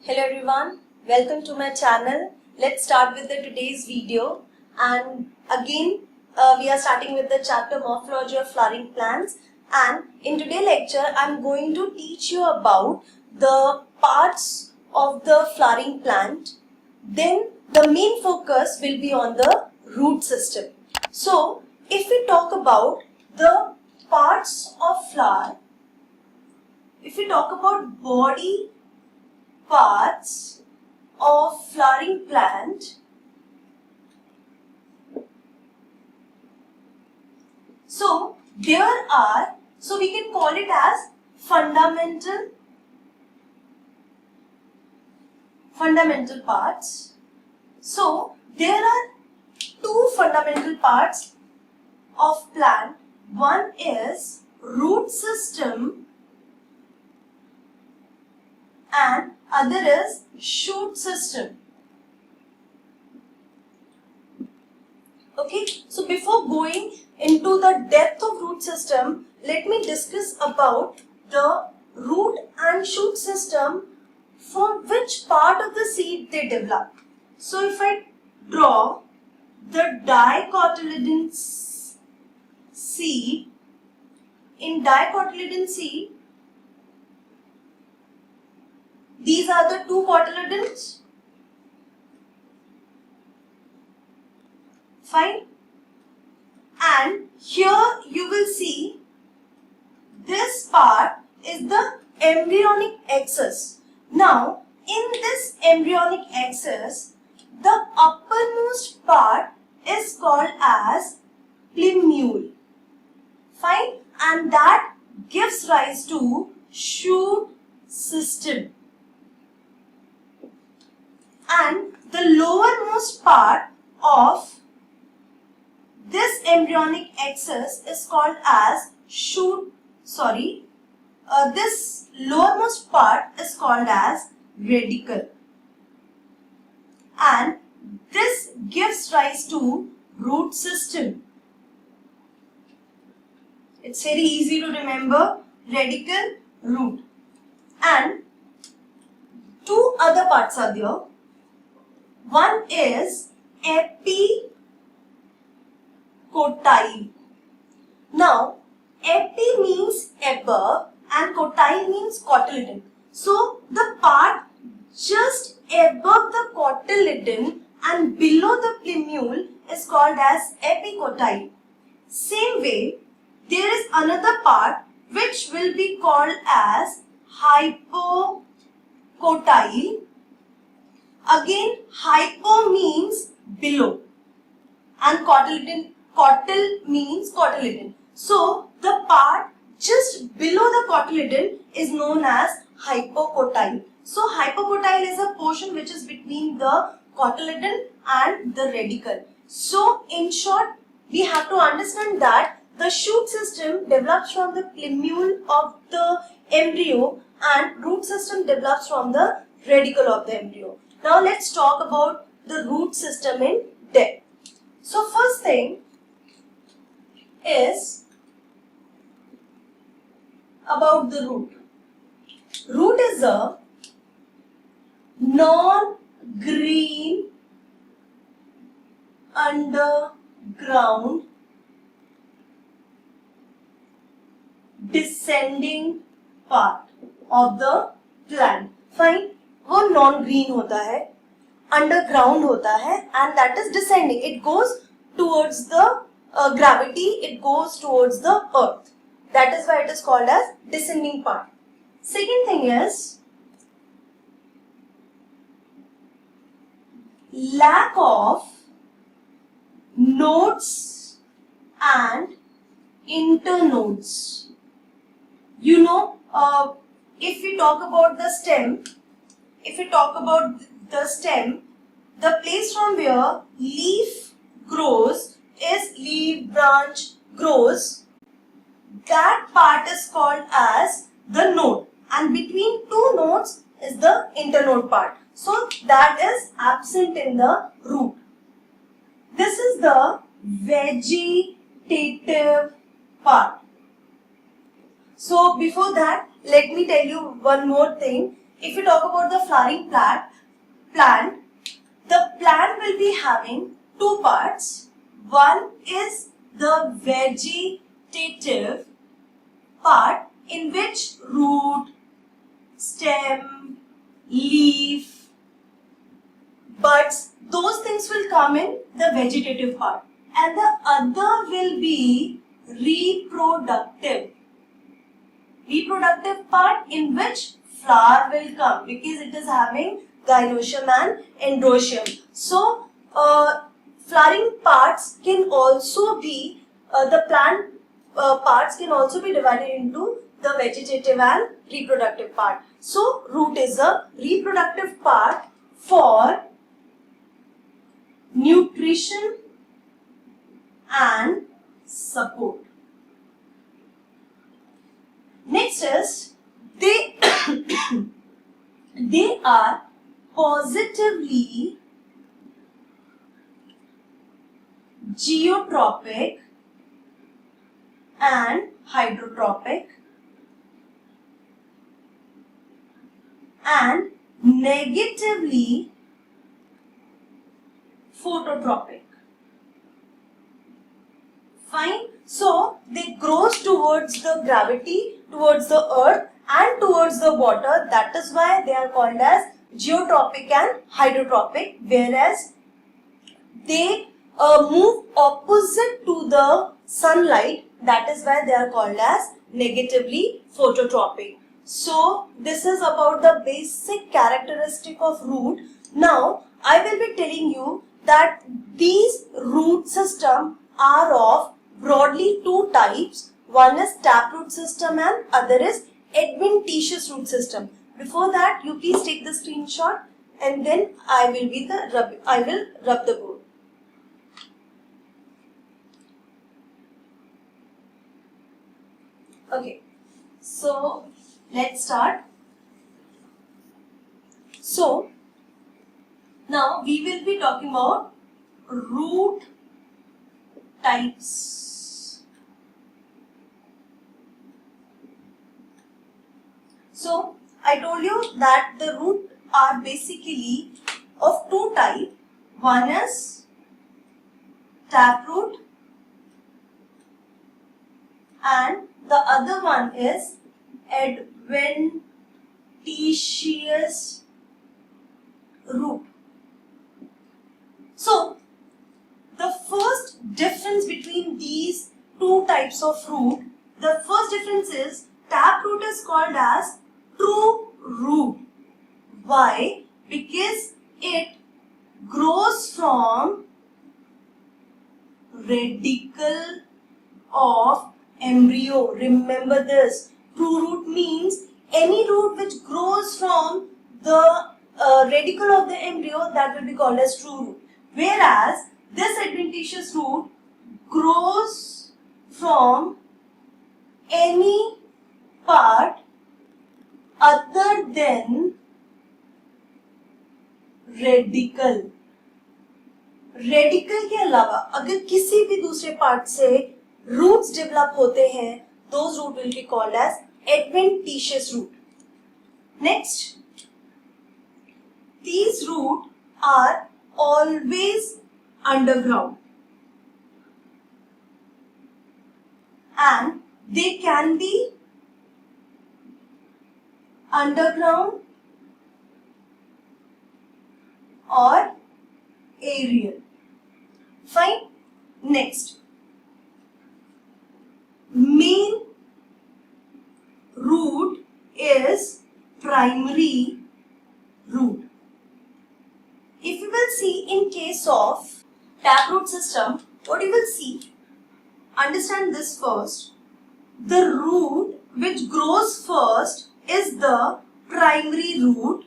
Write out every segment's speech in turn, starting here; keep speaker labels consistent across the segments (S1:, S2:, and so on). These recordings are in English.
S1: Hello everyone, welcome to my channel. Let's start with the today's video, and again we are starting with the chapter Morphology of Flowering Plants, and in today's lecture I'm going to teach you about the parts of the flowering plant. Then the main focus will be on the root system. So if we talk about the parts of flower, if we talk about body parts of flowering plant, so we can call it as fundamental parts. So there are two fundamental parts of plant. One is root system and other is shoot system. Okay, so before going into the depth of root system, let me discuss about the root and shoot system, from which part of the seed they develop. So if I draw the dicotyledon seed, in dicotyledon seed, these are the two cotyledons. Fine. And here you will see this part is the embryonic axis. Now, in this embryonic axis, the uppermost part is called as plumule. Fine. And that gives rise to shoot system. And the lowermost part of this embryonic axis is called as this lowermost part is called as radicle, and this gives rise to root system. It's very easy to remember: radicle, root. And two other parts are there. One is epicotyle. Now, epi means above and cotyle means cotyledon. So, the part just above the cotyledon and below the plumule is called as epicotyle. Same way, there is another part which will be called as hypocotyle. Again, hypo means below and cotyl means cotyledon. So, the part just below the cotyledon is known as hypocotyle. So, hypocotyle is a portion which is between the cotyledon and the radicle. So, in short, we have to understand that the shoot system develops from the plumule of the embryo and root system develops from the radicle of the embryo. Now let's talk about the root system in depth. So first thing is about the root. Root is a non-green underground descending part of the plant. Fine. वो non green होता है, underground होता है, and that is descending. It goes towards the gravity, it goes towards the earth. That is why it is called as descending part. Second thing is lack of nodes and internodes. You know, if we talk about the stem, the place from where leaf grows is leaf branch grows. That part is called as the node, and between two nodes is the internode part. So that is absent in the root. This is the vegetative part. So before that, let me tell you one more thing. if you talk about the flowering plant, the plant will be having two parts. One is the vegetative part, in which root, stem, leaf, buds, those things will come in the vegetative part, and the other will be reproductive part, in which flower will come, because it is having gynoecium and androecium. So flowering parts can also be the plant parts can also be divided into the vegetative and reproductive part. So root is a reproductive part for nutrition and support. Next is they they are positively geotropic and hydrotropic and negatively phototropic. Fine. So they grows towards the gravity, towards the earth and towards the water. That is why they are called as geotropic and hydrotropic, whereas they move opposite to the sunlight. That is why they are called as negatively phototropic. So this is about the basic characteristic of root. Now I will be telling you that these root system are of broadly two types. One is taproot system and other is adventitious root system. Before that, you please take the screenshot and then I will rub the board. Okay, so let's start. So now we will be talking about root types. So I told you that the root are basically of two types. One is taproot and the other one is adventitious root. So the first difference between these two types of root, the first difference is taproot is called as true root. Why? Because it grows from radicle of embryo. Remember this. True root means any root which grows from the radicle of the embryo, that will be called as true root. Whereas this adventitious root grows from any part other than radical. Radical के अलावा अगर किसी भी दूसरे part से roots develop होते हैं, those root will be called as adventitious root. Next, these root are always underground and they can be underground or aerial. Fine. Next, main root is primary root. If you will see in case of taproot system, what you will see, understand this first. The root which grows first is the primary root,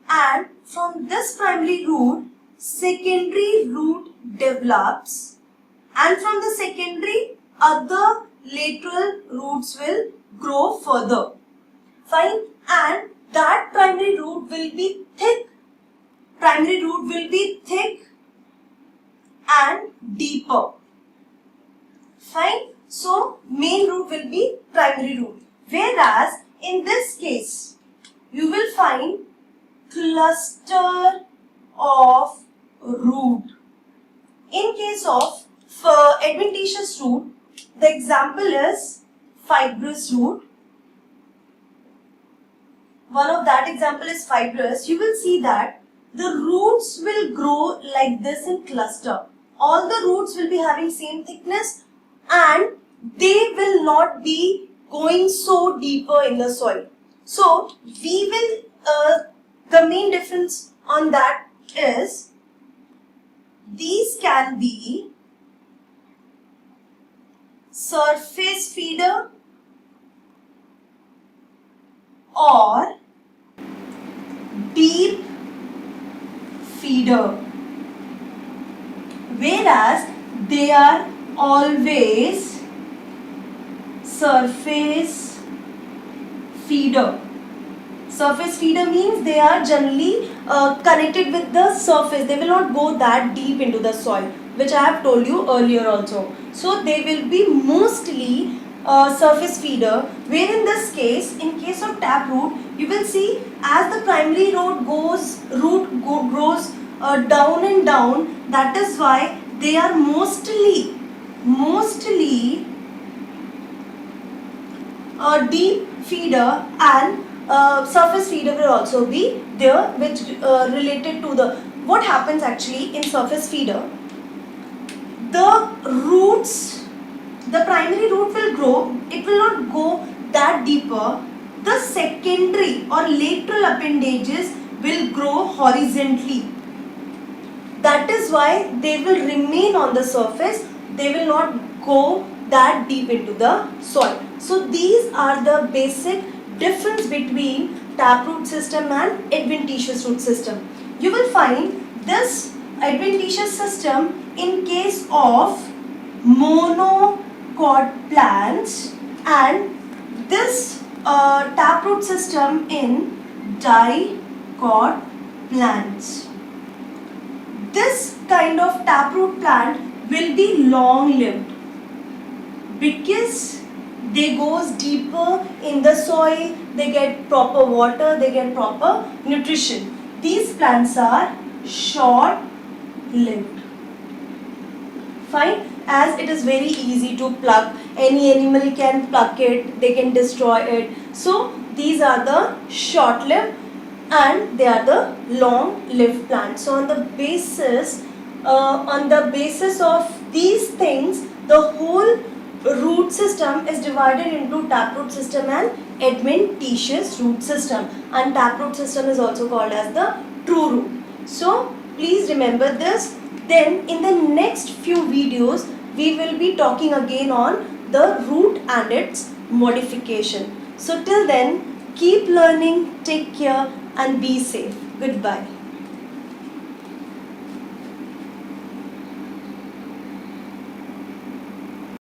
S1: and from this primary root, secondary root develops, and from the secondary, other lateral roots will grow further. Fine. And that primary root will be thick. Primary root will be thick and deeper. Fine. So main root will be primary root. Whereas in this case, you will find cluster of root. In case of adventitious root, the example is fibrous root. One of that example is fibrous. You will see that the roots will grow like this in cluster. All the roots will be having same thickness and they will not be going so deeper in the soil. So we will, the main difference on that is these can be surface feeder or deep feeder, whereas they are always surface feeder. Surface feeder means they are generally connected with the surface. They will not go that deep into the soil, which I have told you earlier also. So they will be mostly surface feeder, where in this case, in case of taproot, you will see as the primary root grows down and down. That is why they are mostly deep feeder, and surface feeder will also be there, which related to the what happens actually in surface feeder. The roots, the primary root will grow, it will not go that deeper. The secondary or lateral appendages will grow horizontally. That is why they will remain on the surface, they will not go that deep into the soil. So these are the basic difference between taproot system and adventitious root system. You will find this adventitious system in case of monocot plants and this taproot system in dicot plants. This kind of taproot plant will be long-lived because they goes deeper in the soil, they get proper water, they get proper nutrition. These plants are short-lived. Fine, as it is very easy to pluck. Any animal can pluck it, they can destroy it. So these are the short-lived and they are the long-lived plants. So on the basis of these things, the whole root system is divided into taproot system and adventitious root system, and taproot system is also called as the true root. So please remember this. Then in the next few videos we will be talking again on the root and its modification. So till then, keep learning, take care and be safe. Goodbye.